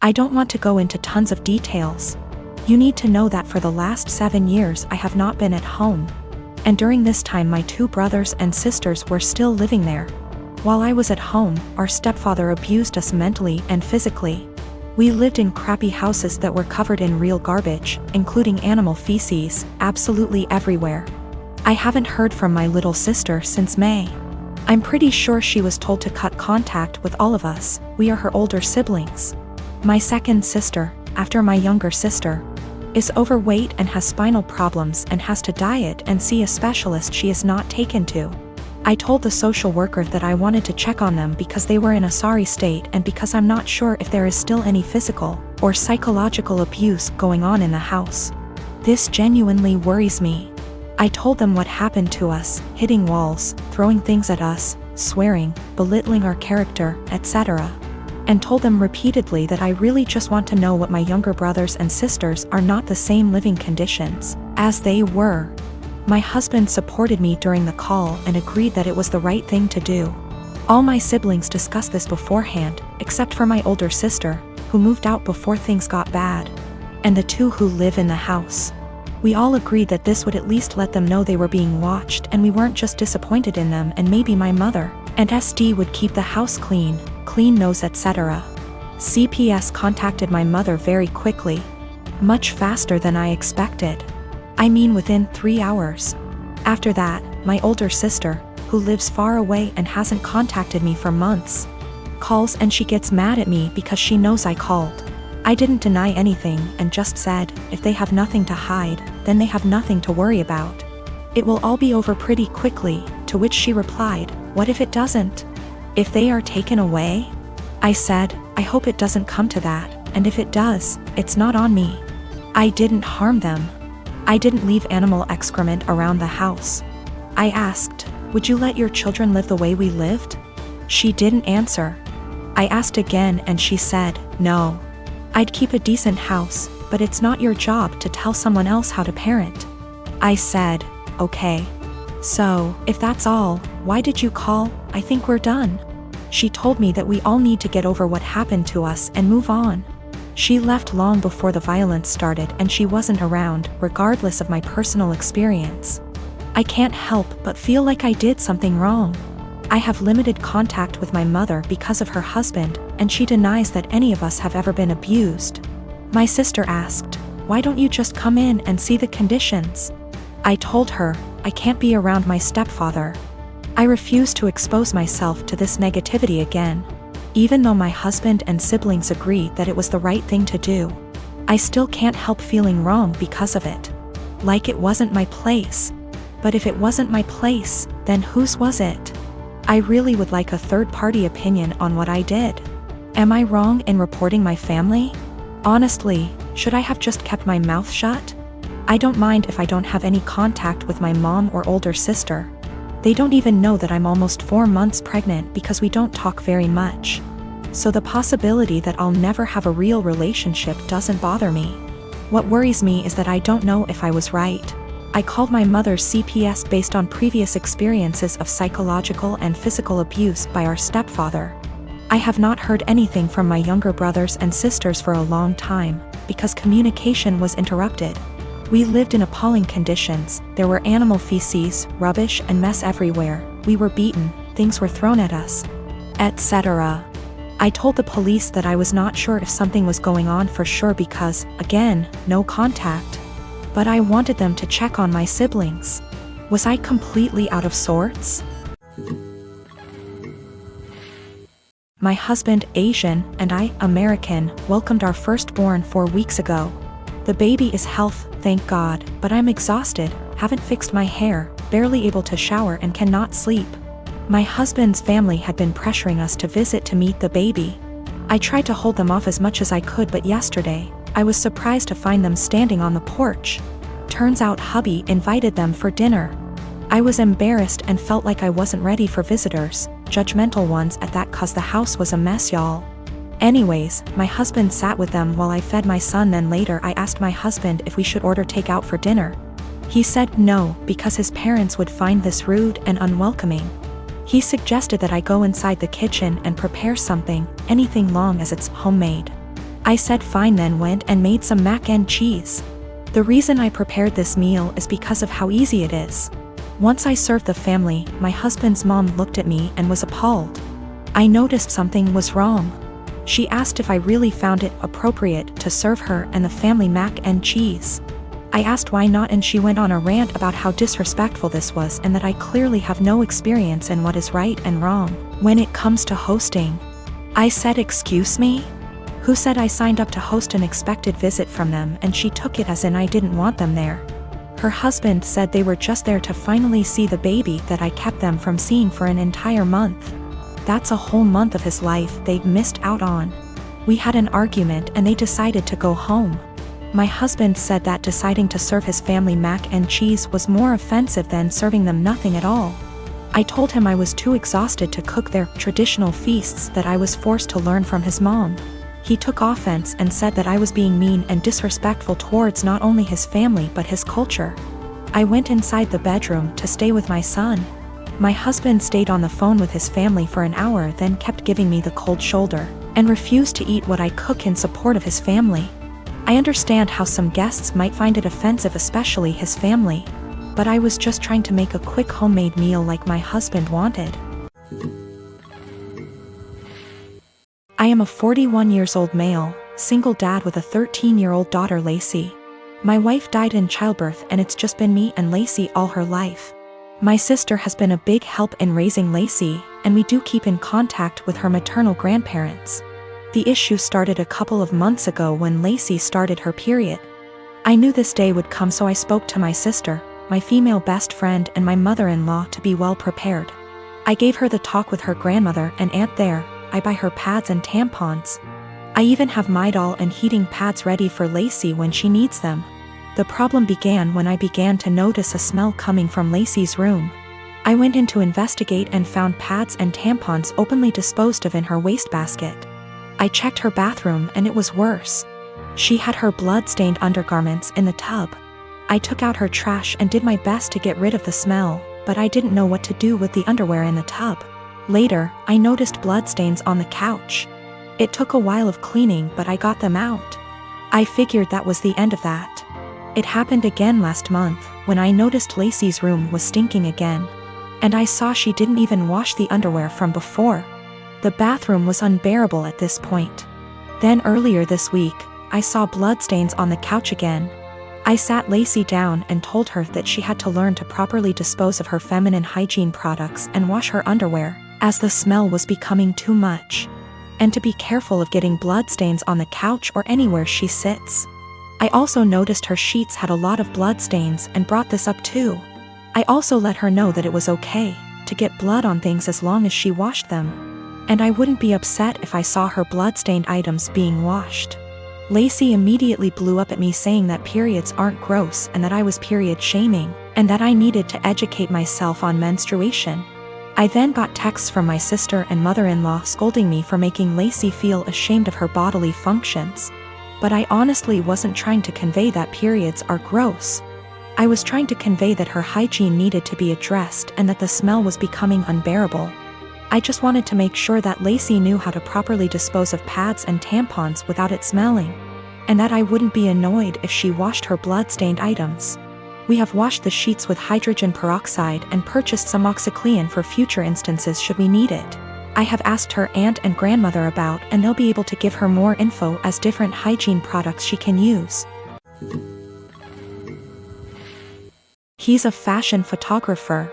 I don't want to go into tons of details. You need to know that for the last 7 years I have not been at home. And during this time my 2 brothers and sisters were still living there. While I was at home, our stepfather abused us mentally and physically. We lived in crappy houses that were covered in real garbage, including animal feces, absolutely everywhere. I haven't heard from my little sister since May. I'm pretty sure she was told to cut contact with all of us. We are her older siblings. My second sister, after my younger sister, is overweight and has spinal problems and has to diet and see a specialist she is not taken to. I told the social worker that I wanted to check on them because they were in a sorry state and because I'm not sure if there is still any physical or psychological abuse going on in the house. This genuinely worries me. I told them what happened to us, hitting walls, throwing things at us, swearing, belittling our character, etc. And told them repeatedly that I really just want to know what my younger brothers and sisters are not the same living conditions as they were. My husband supported me during the call and agreed that it was the right thing to do. All my siblings discussed this beforehand, except for my older sister, who moved out before things got bad, and the 2 who live in the house. We all agreed that this would at least let them know they were being watched and we weren't just disappointed in them, and maybe my mother and SD would keep the house clean nose, etc. CPS contacted my mother very quickly. Much faster than I expected. I mean within 3 hours. After that, my older sister, who lives far away and hasn't contacted me for months, calls and she gets mad at me because she knows I called. I didn't deny anything and just said, if they have nothing to hide, then they have nothing to worry about. It will all be over pretty quickly, to which she replied, what if it doesn't? If they are taken away? I said, I hope it doesn't come to that, and if it does, it's not on me. I didn't harm them. I didn't leave animal excrement around the house. I asked, would you let your children live the way we lived? She didn't answer. I asked again and she said, no. I'd keep a decent house, but it's not your job to tell someone else how to parent. I said, okay. So, if that's all, why did you call? I think we're done. She told me that we all need to get over what happened to us and move on. She left long before the violence started and she wasn't around, regardless of my personal experience. I can't help but feel like I did something wrong. I have limited contact with my mother because of her husband, and she denies that any of us have ever been abused. My sister asked, why don't you just come in and see the conditions? I told her, I can't be around my stepfather. I refuse to expose myself to this negativity again. Even though my husband and siblings agree that it was the right thing to do, I still can't help feeling wrong because of it. Like it wasn't my place. But if it wasn't my place, then whose was it? I really would like a third-party opinion on what I did. Am I wrong in reporting my family? Honestly, should I have just kept my mouth shut? I don't mind if I don't have any contact with my mom or older sister. They don't even know that I'm almost 4 months pregnant because we don't talk very much. So the possibility that I'll never have a real relationship doesn't bother me. What worries me is that I don't know if I was right. I called my mother's CPS based on previous experiences of psychological and physical abuse by our stepfather. I have not heard anything from my younger brothers and sisters for a long time, because communication was interrupted. We lived in appalling conditions. There were animal feces, rubbish and mess everywhere. We were beaten, things were thrown at us, etc. I told the police that I was not sure if something was going on for sure because, again, no contact. But I wanted them to check on my siblings. Was I completely out of sorts? My husband, Asian, and I, American, welcomed our firstborn 4 weeks ago. The baby is healthy, thank God, but I'm exhausted, haven't fixed my hair, barely able to shower and cannot sleep. My husband's family had been pressuring us to visit to meet the baby. I tried to hold them off as much as I could, but yesterday, I was surprised to find them standing on the porch. Turns out hubby invited them for dinner. I was embarrassed and felt like I wasn't ready for visitors, judgmental ones at that, cause the house was a mess, y'all. Anyways, my husband sat with them while I fed my son. Then later I asked my husband if we should order takeout for dinner. He said no, because his parents would find this rude and unwelcoming. He suggested that I go inside the kitchen and prepare something, anything long as it's homemade. I said fine, then went and made some mac and cheese. The reason I prepared this meal is because of how easy it is. Once I served the family, my husband's mom looked at me and was appalled. I noticed something was wrong. She asked if I really found it appropriate to serve her and the family mac and cheese. I asked why not, and she went on a rant about how disrespectful this was and that I clearly have no experience in what is right and wrong when it comes to hosting. I said, "Excuse me? Who said I signed up to host an expected visit from them?" And she took it as in I didn't want them there. Her husband said they were just there to finally see the baby that I kept them from seeing for an entire month. That's a whole month of his life they'd missed out on. We had an argument and they decided to go home. My husband said that deciding to serve his family mac and cheese was more offensive than serving them nothing at all. I told him I was too exhausted to cook their traditional feasts, that I was forced to learn from his mom. He took offense and said that I was being mean and disrespectful towards not only his family but his culture. I went inside the bedroom to stay with my son. My husband stayed on the phone with his family for an hour, then kept giving me the cold shoulder, and refused to eat what I cook in support of his family. I understand how some guests might find it offensive, especially his family, but I was just trying to make a quick homemade meal like my husband wanted. I am a 41 years old male, single dad with a 13-year-old daughter, Lacey. My wife died in childbirth and it's just been me and Lacey all her life. My sister has been a big help in raising Lacey, and we do keep in contact with her maternal grandparents. The issue started a couple of months ago when Lacey started her period. I knew this day would come, so I spoke to my sister, my female best friend, and my mother-in-law to be well prepared. I gave her the talk with her grandmother and aunt there. I buy her pads and tampons. I even have Midol and heating pads ready for Lacey when she needs them. The problem began when I began to notice a smell coming from Lacey's room. I went in to investigate and found pads and tampons openly disposed of in her wastebasket. I checked her bathroom and it was worse. She had her blood-stained undergarments in the tub. I took out her trash and did my best to get rid of the smell, but I didn't know what to do with the underwear in the tub. Later, I noticed bloodstains on the couch. It took a while of cleaning, but I got them out. I figured that was the end of that. It happened again last month, when I noticed Lacey's room was stinking again. And I saw she didn't even wash the underwear from before. The bathroom was unbearable at this point. Then earlier this week, I saw bloodstains on the couch again. I sat Lacey down and told her that she had to learn to properly dispose of her feminine hygiene products and wash her underwear, as the smell was becoming too much. And to be careful of getting bloodstains on the couch or anywhere she sits. I also noticed her sheets had a lot of bloodstains and brought this up too. I also let her know that it was okay to get blood on things as long as she washed them. And I wouldn't be upset if I saw her bloodstained items being washed. Lacey immediately blew up at me, saying that periods aren't gross and that I was period shaming, and that I needed to educate myself on menstruation. I then got texts from my sister and mother-in-law scolding me for making Lacey feel ashamed of her bodily functions. But I honestly wasn't trying to convey that periods are gross. I was trying to convey that her hygiene needed to be addressed and that the smell was becoming unbearable. I just wanted to make sure that Lacey knew how to properly dispose of pads and tampons without it smelling, and that I wouldn't be annoyed if she washed her blood-stained items. We have washed the sheets with hydrogen peroxide and purchased some OxyClean for future instances should we need it. I have asked her aunt and grandmother about, and they'll be able to give her more info as different hygiene products she can use. He's a fashion photographer,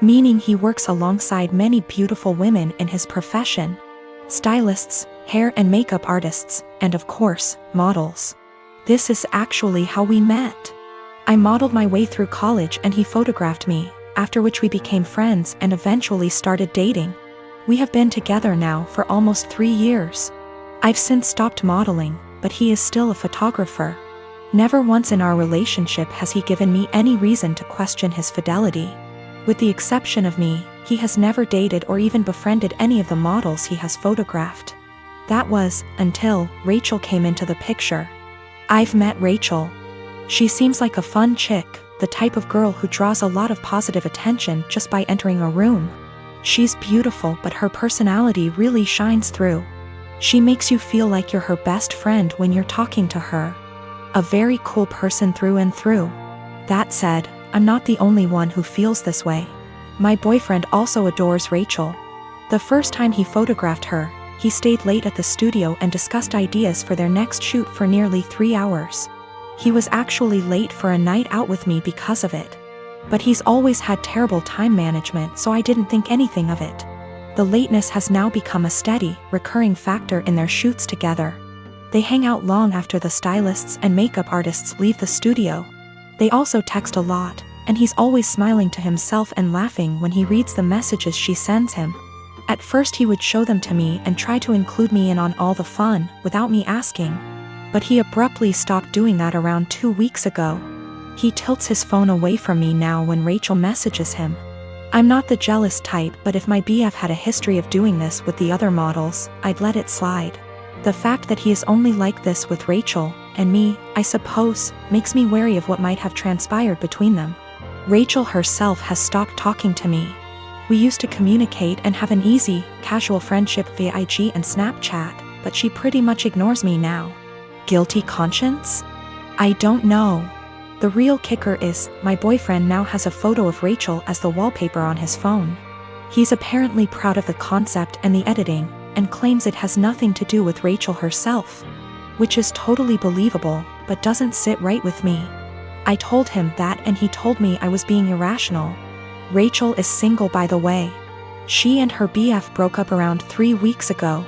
meaning he works alongside many beautiful women in his profession. Stylists, hair and makeup artists, and of course, models. This is actually how we met. I modeled my way through college and he photographed me, after which we became friends and eventually started dating. We have been together now for almost 3 years. I've since stopped modeling, but he is still a photographer. Never once in our relationship has he given me any reason to question his fidelity. With the exception of me, he has never dated or even befriended any of the models he has photographed. That was, until Rachel came into the picture. I've met Rachel. She seems like a fun chick, the type of girl who draws a lot of positive attention just by entering a room. She's beautiful, but her personality really shines through. She makes you feel like you're her best friend when you're talking to her. A very cool person through and through. That said, I'm not the only one who feels this way. My boyfriend also adores Rachel. The first time he photographed her, he stayed late at the studio and discussed ideas for their next shoot for nearly 3 hours. He was actually late for a night out with me because of it. But he's always had terrible time management, so I didn't think anything of it. The lateness has now become a steady, recurring factor in their shoots together. They hang out long after the stylists and makeup artists leave the studio. They also text a lot, and he's always smiling to himself and laughing when he reads the messages she sends him. At first he would show them to me and try to include me in on all the fun, without me asking. But he abruptly stopped doing that around 2 weeks ago. He tilts his phone away from me now when Rachel messages him. I'm not the jealous type, but if my BF had a history of doing this with the other models, I'd let it slide. The fact that he is only like this with Rachel, and me, I suppose, makes me wary of what might have transpired between them. Rachel herself has stopped talking to me. We used to communicate and have an easy, casual friendship via IG and Snapchat, but she pretty much ignores me now. Guilty conscience? I don't know. The real kicker is, my boyfriend now has a photo of Rachel as the wallpaper on his phone. He's apparently proud of the concept and the editing, and claims it has nothing to do with Rachel herself. Which is totally believable, but doesn't sit right with me. I told him that and he told me I was being irrational. Rachel is single, by the way. She and her BF broke up around 3 weeks ago.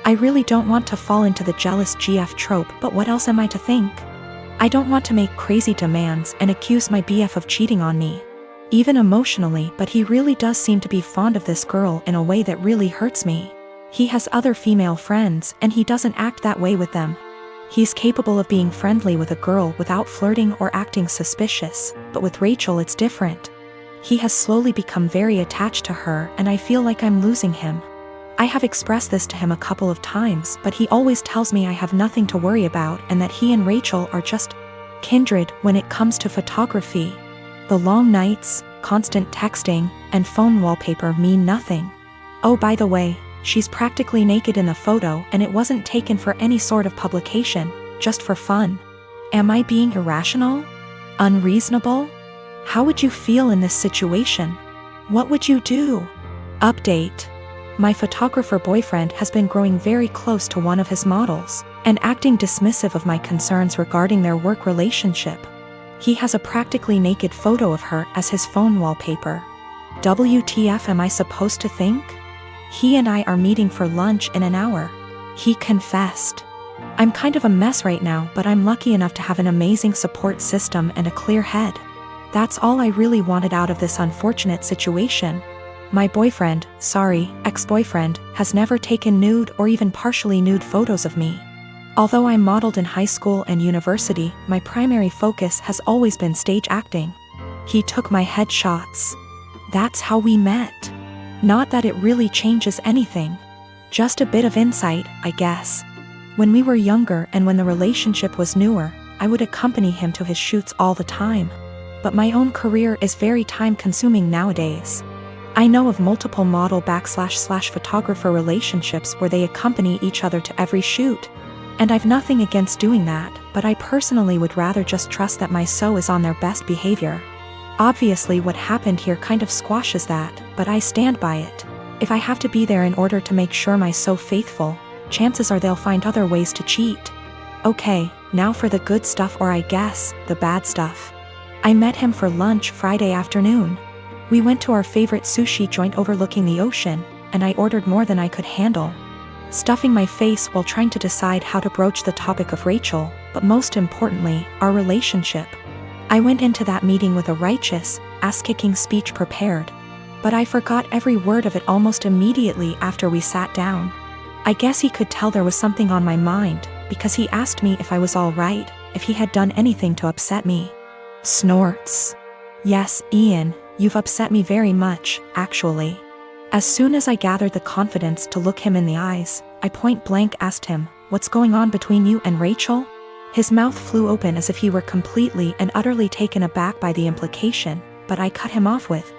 I really don't want to fall into the jealous GF trope, but what else am I to think? I don't want to make crazy demands and accuse my BF of cheating on me. Even emotionally, but he really does seem to be fond of this girl in a way that really hurts me. He has other female friends, and he doesn't act that way with them. He's capable of being friendly with a girl without flirting or acting suspicious, but with Rachel it's different. He has slowly become very attached to her, and I feel like I'm losing him. I have expressed this to him a couple of times, but he always tells me I have nothing to worry about and that he and Rachel are just kindred when it comes to photography. The long nights, constant texting, and phone wallpaper mean nothing. Oh, by the way, she's practically naked in the photo, and it wasn't taken for any sort of publication, just for fun. Am I being irrational? Unreasonable? How would you feel in this situation? What would you do? Update. My photographer boyfriend has been growing very close to one of his models, and acting dismissive of my concerns regarding their work relationship. He has a practically naked photo of her as his phone wallpaper. WTF am I supposed to think? He and I are meeting for lunch in an hour. He confessed. I'm kind of a mess right now, but I'm lucky enough to have an amazing support system and a clear head. That's all I really wanted out of this unfortunate situation. My boyfriend, sorry, ex-boyfriend, has never taken nude or even partially nude photos of me. Although I modeled in high school and university, my primary focus has always been stage acting. He took my headshots. That's how we met. Not that it really changes anything. Just a bit of insight, I guess. When we were younger and when the relationship was newer, I would accompany him to his shoots all the time. But my own career is very time-consuming nowadays. I know of multiple model/photographer relationships where they accompany each other to every shoot. And I've nothing against doing that, but I personally would rather just trust that my SO is on their best behavior. Obviously what happened here kind of squashes that, but I stand by it. If I have to be there in order to make sure my SO faithful, chances are they'll find other ways to cheat. Okay, now for the good stuff, or I guess, the bad stuff. I met him for lunch Friday afternoon. We went to our favorite sushi joint overlooking the ocean, and I ordered more than I could handle, stuffing my face while trying to decide how to broach the topic of Rachel, but most importantly, our relationship. I went into that meeting with a righteous, ass-kicking speech prepared, but I forgot every word of it almost immediately after we sat down. I guess he could tell there was something on my mind, because he asked me if I was all right, if he had done anything to upset me. Snorts. Yes, Ian, you've upset me very much, actually. As soon as I gathered the confidence to look him in the eyes, I point-blank asked him, "What's going on between you and Rachel?" His mouth flew open as if he were completely and utterly taken aback by the implication, but I cut him off with,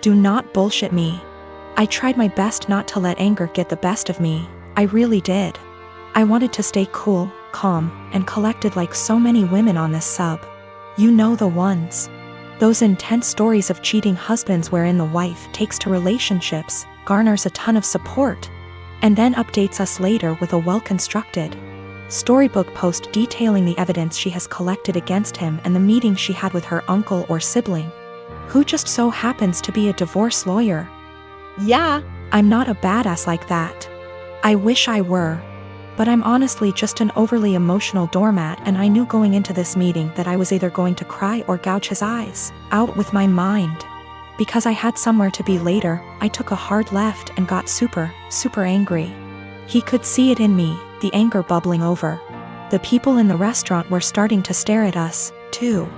"Do not bullshit me." I tried my best not to let anger get the best of me, I really did. I wanted to stay cool, calm, and collected like so many women on this sub. You know the ones. Those intense stories of cheating husbands wherein the wife takes to relationships, garners a ton of support, and then updates us later with a well-constructed storybook post detailing the evidence she has collected against him and the meeting she had with her uncle or sibling, who just so happens to be a divorce lawyer. Yeah, I'm not a badass like that. I wish I were. But I'm honestly just an overly emotional doormat, and I knew going into this meeting that I was either going to cry or gouge his eyes out with my mind. Because I had somewhere to be later, I took a hard left and got super angry. He could see it in me, the anger bubbling over. The people in the restaurant were starting to stare at us, too.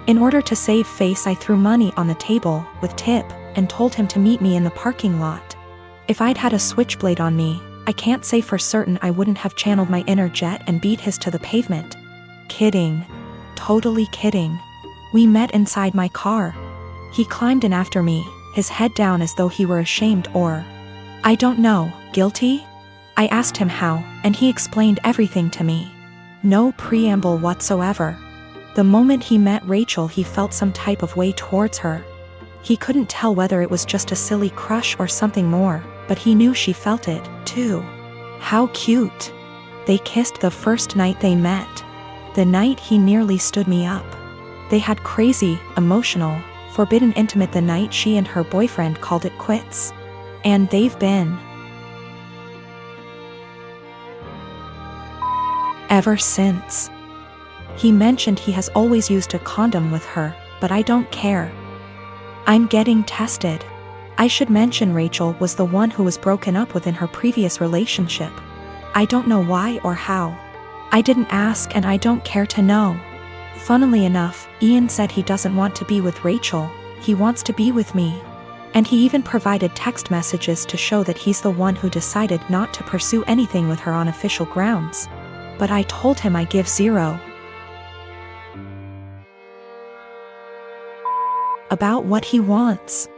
In order to save face, I threw money on the table with tip and told him to meet me in the parking lot. If I'd had a switchblade on me, I can't say for certain I wouldn't have channeled my inner jet and beat his to the pavement. Kidding. Totally kidding. We met inside my car. He climbed in after me, his head down as though he were ashamed or, I don't know, guilty? I asked him how, and he explained everything to me. No preamble whatsoever. The moment he met Rachel, he felt some type of way towards her. He couldn't tell whether it was just a silly crush or something more, but he knew she felt it, too. How cute. They kissed the first night they met. The night he nearly stood me up. They had crazy, emotional, forbidden intimate the night she and her boyfriend called it quits. And they've been ever since. He mentioned he has always used a condom with her, but I don't care. I'm getting tested. I should mention Rachel was the one who was broken up with in her previous relationship. I don't know why or how. I didn't ask and I don't care to know. Funnily enough, Ian said he doesn't want to be with Rachel, he wants to be with me. And he even provided text messages to show that he's the one who decided not to pursue anything with her on official grounds. But I told him I give zero about what he wants.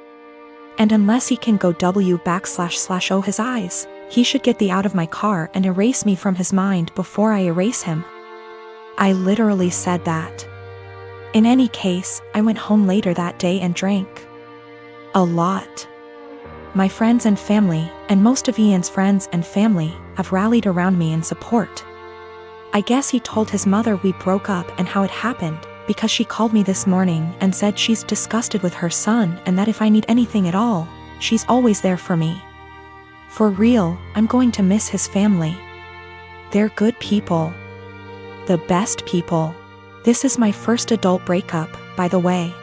And unless he can go // his eyes, he should get the out of my car and erase me from his mind before I erase him. I literally said that. In any case, I went home later that day and drank a lot. My friends and family, and most of Ian's friends and family, have rallied around me in support. I guess he told his mother we broke up and how it happened, because she called me this morning and said she's disgusted with her son and that if I need anything at all, she's always there for me. For real, I'm going to miss his family. They're good people. The best people. This is my first adult breakup, by the way.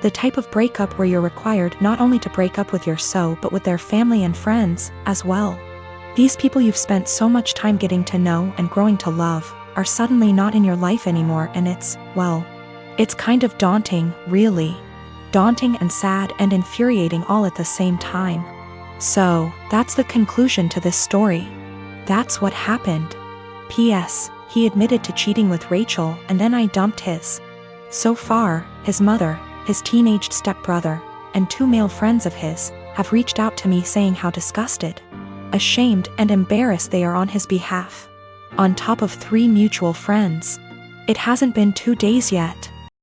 The type of breakup where you're required not only to break up with your so but with their family and friends, as well. These people you've spent so much time getting to know and growing to love, are suddenly not in your life anymore, and it's, well, it's kind of daunting, really. Daunting and sad and infuriating all at the same time. So, that's the conclusion to this story. That's what happened. P.S. He admitted to cheating with Rachel and then I dumped his. So far, his mother, his teenaged stepbrother, and 2 male friends of his, have reached out to me saying how disgusted, ashamed and embarrassed they are on his behalf. On top of 3 mutual friends. It hasn't been 2 days yet.